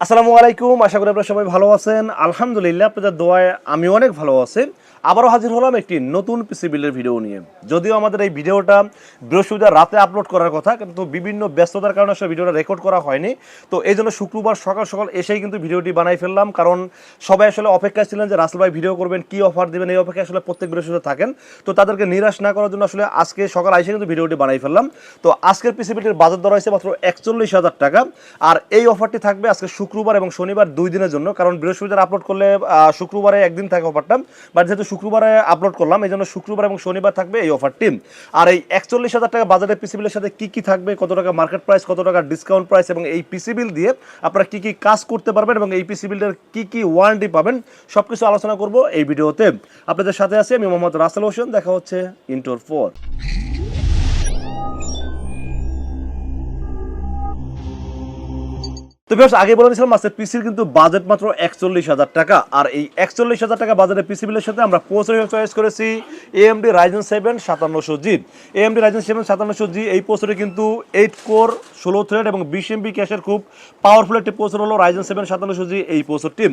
আসসালামু আলাইকুম, আশা করি আপনারা সবাই ভালো আছেন। আলহামদুলিল্লাহ, আপনাদের দোয়ায় আমি অনেক ভালো আছি। আবারও হাজির হলাম একটি নতুন পিসি বিল্ডের ভিডিও নিয়ে। যদিও আমাদের এই ভিডিওটা বৃহস্পতিবার রাতে আপলোড করার কথা, কিন্তু বিভিন্ন ব্যস্ততার কারণে আসলে ভিডিওটা রেকর্ড করা হয়নি। তো এই জন্য শুক্রবার সকাল সকাল এসেই কিন্তু ভিডিওটি বানাই ফেললাম, কারণ সবাই আসলে অপেক্ষায় ছিলেন যে রাসেল ভাই ভিডিও করবেন, কি অফার দেবেন, এই অপেক্ষায় আসলে প্রত্যেক বৃহস্পতিবার থাকেন। তো তাদেরকে নিরাশ না করার জন্য আসলে আজকে সকাল এসে কিন্তু ভিডিওটি বানাই ফেললাম। তো আজকের পিসি বিল্ডের বাজার দর হয়েছে মাত্র 41,000 টাকা। আর এই অফারটি থাকবে আজকে শুক্রবার এবং শনিবার 2 দিনের জন্য, কারণ বৃহস্পতিবার আপলোড করলে শুক্রবারে একদিন থাকে অফারটা, বাট যেহেতু শুক্রবারে আপলোড করলাম এই জন্য শুক্রবার এবং শনিবার থাকবে এই অফারটি। আর এই 41,000 টাকা বাজারের পিসি বিলের সাথে কি কি থাকবে, কত টাকা মার্কেট প্রাইস, কত টাকা ডিসকাউন্ট প্রাইস, এবং এই পিসি বিল দিয়ে আপনারা কি কি কাজ করতে পারবেন এবং এই পিসি বিলের কি কি ওয়ারেন্টি পাবেন, সবকিছু আলোচনা করব এই ভিডিওতে। আপনাদের সাথে আছি আমি মোহাম্মদ রাসেল হোসেন। দেখা হচ্ছে ইন্টোর 4। তো ভিউয়ার্স, আগে বলে দিয়েছিলাম আজকে পিসির কিন্তু বাজেট মাত্র 41,000 টাকা। আর এই 41,000 টাকা বাজারের পিসি বিলের সাথে আমরা প্রসেসর চয়েস করেছি AMD Ryzen 7 5700G। AMD Ryzen 7 5700G এই প্রসেসরে কিন্তু 8 কোর 16 থ্রেড এবং 20 MB ক্যাশের খুব পাওয়ারফুল একটি প্রসেসর হলো Ryzen 7 5700G এই প্রসেসরটি।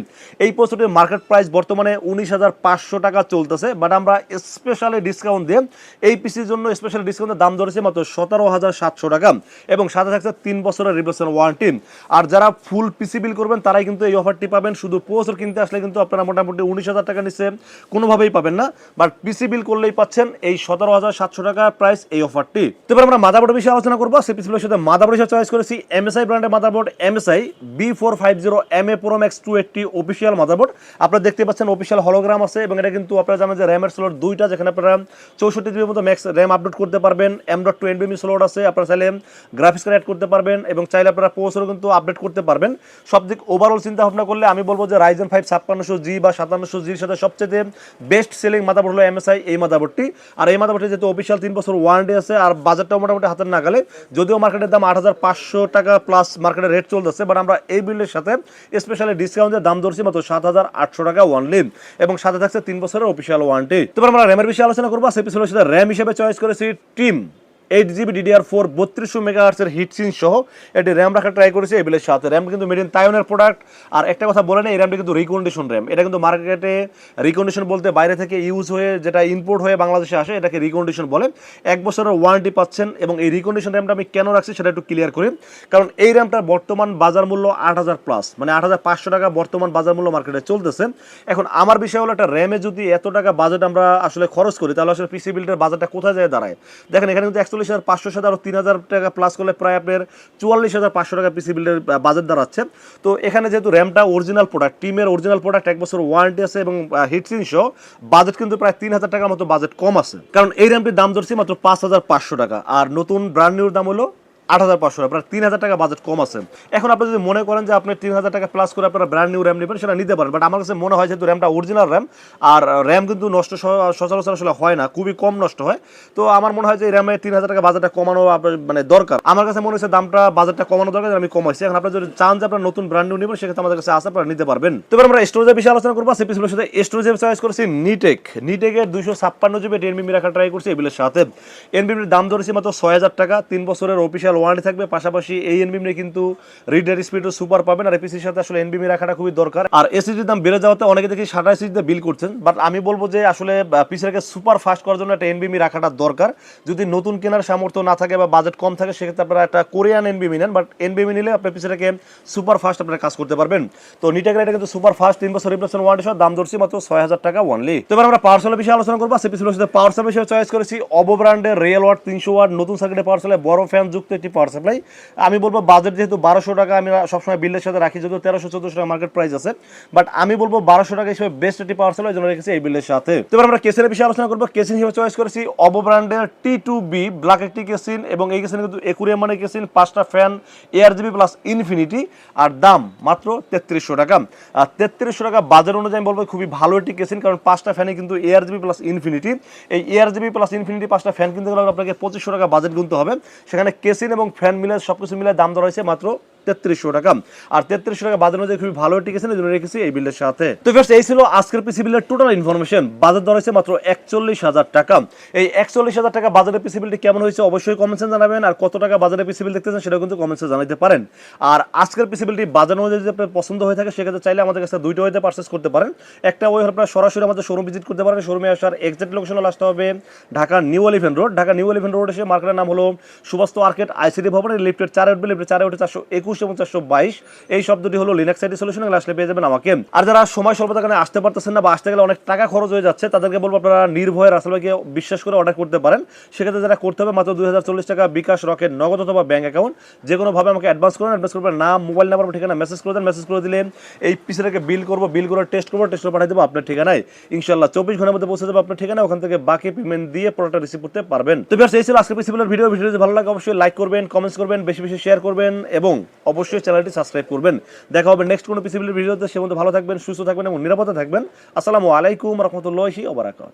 এই প্রসেসরটির মার্কেট প্রাইস বর্তমানে 19,500 টাকা চলতেছে, বাট আমরা স্পেশালি ডিসকাউন্ট দিয়ে এই পিসির জন্য স্পেশাল ডিসকাউন্টের দাম ধরেছি মাত্র 17,700 টাকা, এবং সাথে থাকছে 3 বছরের রিপ্লেসমেন্ট ওয়ারেন্টি। আর যারা ফুল পিসি বিল করবেন তারাই কিন্তু এই অফারটি পাবেন। শুধু প্রসেসর কিনতে আসলে কিন্তু আপনারা মোটামুটি 19,000 টাকা নিচে কোনোভাবেই পাবেন না, বাট পিসি বিল করলেই পাচ্ছেন এই 17,700 টাকা প্রাইস এই অফারটি। তো এবার আমরা মাদারবোর্ডের বিষয়ে আলোচনা করবো। সেই পিসি বিলের সাথে মাদারবোর্ড হিসেবে চয়েস করেছি MSI ব্র্যান্ডের motherboard MSI B450MA Pro Max 280 official motherboard. আপনারা দেখতে পাচ্ছেন অফিসিয়াল হলোগ্রাম আছে, এবং এটা কিন্তু আপনারা জানেন যে র্যামের স্লট দুইটা, যেখানে আপনারা 64 জিবির মতো ম্যাক্স র্যাম আপডেট করতে পারবেন। M.2 NVMe স্লট আছে, আপনারা চাইলে গ্রাফিক্স কার্ড অ্যাড করতে পারবেন, এবং চাইলে আপনারা প্রসেসরও কিন্তু আপডেট করতে পারবেন। সব দিক ওভারঅল চিন্তা ভাবনা করলে আমি বলবো যে Ryzen 5 5600G বা 5700G এর সাথে সবচেয়ে বেস্ট সেলিং মাদারবোর্ড হলো MSI এই মাদারবোর্ডটি। আর এই মাদারবোর্ডে যেহেতু অফিসিয়াল 3 বছর ওয়ারেন্টি আছে, আর বাজারটাও মোটামুটি হাতের নাগালে, যদিও মার্কেটের দাম 8,500 টাকা প্লাস মার্কেটের রেট চলতেছে, বাট আমরা এই বিল্ডের সাথে স্পেশালি ডিসকাউন্টের দাম ধরছি মাত্র 7,800 টাকা ওয়ানলি, এবং সাথে থাকছে 3 বছরের অফিসিয়াল ওয়ারেন্টি। তো আমরা র্যামের বিষয়ে আলোচনা করবো। সেই পিছনের সাথে র্যাম হিসেবে চয়েস করেছি টিম 8GB DDR4 3200 মেগাহার্টসের হিটসিন সহ এটি র্যাম রাখার ট্রাই করেছে এই বিলের সাথে। র্যাম কিন্তু মেড ইন তাইওয়ানের প্রোডাক্ট। আর একটা কথা বলে নেই, এই র্যামটা কিন্তু রিকন্ডিশন র্যাম। এটা কিন্তু মার্কেটে রিকন্ডিশন বলতে বাইরে থেকে ইউজ হয়ে যেটা ইম্পোর্ট হয়ে বাংলাদেশে আসে এটাকে রিকন্ডিশন বলে। 1 বছরের ওয়ারেন্টি পাচ্ছেন, এবং এই রিকন্ডিশন র্যামটা আমি কেন রাখছি সেটা একটু ক্লিয়ার করি। কারণ এই র্যামটার বর্তমান বাজার মূল্য 8,000 প্লাস, মানে 8,500 টাকা বর্তমান বাজার মূল্য মার্কেটে চলতেছে। এখন আমার বিষয় হলো একটা র্যামে যদি এত টাকা বাজেট আমরা আসলে খরচ করি, তাহলে আসলে পিসি বিল্ডের বাজারটা কোথায় যায় দাঁড়ায়। দেখেন এখানে কিন্তু 41,500 সাথে 3,000 টাকা প্লাস করলে প্রায় আপনার 44,500 টাকা পিসি বিল্ডের বাজেট দাঁড়াচ্ছে। তো এখানে যেহেতু র্যামটা অরিজিনাল প্রোডাক্ট, টিমের অরিজিনাল প্রোডাক্ট, 1 বছর ওয়ারেন্টি আছে, এবং হিটসিন সহ বাজেট কিন্তু প্রায় 3,000 টাকার মতো বাজেট কম আছে। কারণ এই র্যামটির দাম ধরছি মাত্র 5,500 টাকা, আর নতুন ব্র্যান্ড নিউর দাম হলো 8,500 টাকা, প্রায় 3,000 টাকা বাজেট কম আছে। এখন আপনি যদি মনে করেন যে আপনি 3,000 টাকা প্লাস করে আপনারা ব্র্যান্ড নিউ র্যাম নেবেন, সেটা নিতে পারেন, বাট আমার কাছে মনে হয় যেহেতু র্যামটা অরিজিনাল র্যাম, আর র্যাম কিন্তু নষ্ট সচরাচর আসলে হয় না, খুবই কম নষ্ট হয়। তো আমার মনে হয় যে এই র্যামে 3,000 টাকা বাজেটটা কমানো মানে দরকার। আমার কাছে মনে হচ্ছে দামটা বাজেটটা কমানো দরকার, আমি কমাইছি। এখন আপনি যদি চান যে আপনার নতুন ব্র্যান্ড নিউ নেবেন, সেক্ষেত্রে আমাদের কাছে আছে, আপনারা নিতে পারবেন। তো এবার আমরা স্টোরেজের বিষয়ে আলোচনা করবো। সেই পিসির সাথে স্টোরেজের চয়েস করেছি নিটেকের 256GB NVMe রাখার ট্রাই করছি এগুলোর সাথে। NVMe দাম ধরেছি মাত্র 6,000 টাকা, 3 বছরের অফিসিয়াল ওয়ারেন্টি থাকবে। পাশাপাশি এই NVMe কিন্তু রিডার স্পিডও সুপার পাবেন, আর এপিসির সাথে আসলে NVMe রাখাটা খুবই দরকার। আর এসএসডির দাম বেড়ে যাওয়াতে অনেকে দেখি 60 এসএসডিতে বিল করছেন, বাট আমি বলবো যে আসলে পিসিটাকে সুপার ফাস্ট করার জন্য একটা NVMe রাখাটা দরকার। যদি নতুন কেনার সামর্থ্য না থাকে বা বাজেট কম থাকে, সেক্ষেত্রে আপনারা একটা কোরিয়ান NVMe নেন, বাট NVMe নিলে আপনার পিসিটাকে সুপার ফাস্ট আপনারা কাজ করতে পারবেন। তো নিটেকের এটা কিন্তু সুপার ফাস্ট 3 বছর রিপ্লেসমেন্ট ওয়ারেন্টি সহ দাম ধরছি মাত্র 6,000 টাকা ওয়ানলি। তো এবার আমরা পাওয়ার সেলের বিষয়ে আলোচনা করবো। সেই পিসির সাথে পাওয়ার সেলের বিষয়ে চয়েস করেছি অবো ব্র্যান্ডের রিয়েল ওয়াট 300 ওয়াট নতুন সার্কিটের পাওয়ার সেলে, বড় ফ্যান যুক্ত একটি পাওয়ার সাপ্লাই। আমি বলবো বাজেট যেহেতু 1,200 টাকা, আমি সবসময় বিলের সাথে রাখি, যদিও 1,300-1,400 টাকা মার্কেট প্রাইস আছে, বাট আমি বলবো 1,200 টাকা হিসেবে বেস্ট একটি পাওয়ার সেল, এই জন্য রেখেছি এই বিলের সাথে। তো এবার আমরা কেসিনের বিষয়ে আলোচনা করবো। কেসিন হিসেবে চয়েস করেছি অবো ব্র্যান্ডের T2B ব্ল্যাক একটি কেসিন, এবং এই কেসিন কিন্তু একুরিয়াম মানে কেসিন, 5টা ফ্যান, ARGB প্লাস ইনফিনিটি, আর দাম মাত্র 3,300 টাকা। আর 3,300 টাকা বাজার অনুযায়ী বলবো খুবই ভালো একটি কেসিন, কারণ 5টা ফ্যানে কিন্তু ARGB প্লাস ইনফিনিটি। এই ARGB প্লাস ইনফিনিটি 5টা ফ্যান কিনতে গেলে আপনাকে 2,500 টাকা বাজেট গুনতে হবে। সেখানে কেসিন এবং ফ্যান মিলে সবকিছু মিলে দাম ধরা হয়েছে মাত্র 3300 টাকা। আর 3300 টাকা বাজার অনুযায়ী খুবই ভালো টিকেছেন, এই জন্য রেখেছি এই বিলের সাথে। তো ফ্রেন্ডস, এই ছিল আজকের পিসি বিলের টোটাল ইনফরমেশন। বাজার দর হয়েছে মাত্র 41,000 টাকা। এই 41,000 টাকা বাজারের পিসি বিলটি কেমন হয়েছে অবশ্যই কমেন্টসে জানাবেন। আর কত টাকা বাজারে পিসি বিল দেখতেছেন সেটাও কিন্তু কমেন্টসে জানাতে পারেন। আর আজকের পিসি বিলটি বাজার অনুযায়ী যদি আপনার পছন্দ হয়ে থাকে সেক্ষেত্রে চাইলে আমাদের কাছে দুইটা ওয়েতে পারচেজ করতে পারেন। একটা ওয়ে হলো আপনারা সরাসরি আমাদের শোরুম ভিজিট করতে পারেন। শোরুমে আসার এক্সাক্ট লোকেশন হলো আসতে হবে Dhaka new elephant road. Dhaka new elephant road এসে মার্কেটের নাম হলো সুবাস্ত আর্কেড আইসিডি ভবনের লিফটের 4 উঠবে, লিফটের 4 উঠে 421 এবং 422 এই শব্দটি হলো লিনাক্স আইডি সলিউশন, আসলে পেয়ে যাবেন আমাকে। আর যারা সময় স্বল্পতার কারণে আসতে পারতেছেন না বা আসতে গেলে অনেক টাকা খরচ হয়ে যাচ্ছে তাদেরকে বলবো আপনারা নির্ভয়ে রাসেল ভাইকে বিশ্বাস করে অর্ডার করতে পারেন। সেক্ষেত্রে যারা করতে হবে মাত্র 2040 টাকা বিকাশ, রকেট, নগদ অথবা ব্যাংক অ্যাকাউন্ট যে কোনোভাবে আমাকে অ্যাডভান্স করুন। অ্যাডভান্স করবেন নাম, মোবাইল নাম্বার, ঠিকানা মেসেজ করে দেন। মেসেজ করে দিলে এই পিসিটাকে বিল করবো, বিল করে টেস্ট করবো, টেস্ট করে পাঠিয়ে দেবো আপনার ঠিকানায়। ইনশাল্লাহ 24 ঘন্টার মধ্যে পৌঁছে যাবে আপনার ঠিকানা। ওখান থেকে বাকি পেমেন্ট দিয়ে প্রোডাক্টটা রিসিভ করতে পারবেন। তো ভিউয়ার্স, এই ছিল আজকের পিসি বিলের ভিডিও। ভিডিও যদি ভালো লাগে অবশ্যই লাইক করবেন, কমেন্টস করবেন, বেশি বেশি শেয়ার করবেন এবং অবশ্যই চ্যানেলটি সাবস্ক্রাইব করবেন। দেখা হবে নেক্সট কোনো পিসি বিলের ভিডিওতে। সে মধ্যে ভালো থাকবেন, সুস্থ থাকবেন এবং নিরাপদে থাকবেন। আসসালামু আলাইকুম রহমতুল্লাহি ওয়া বারাকাতুহু।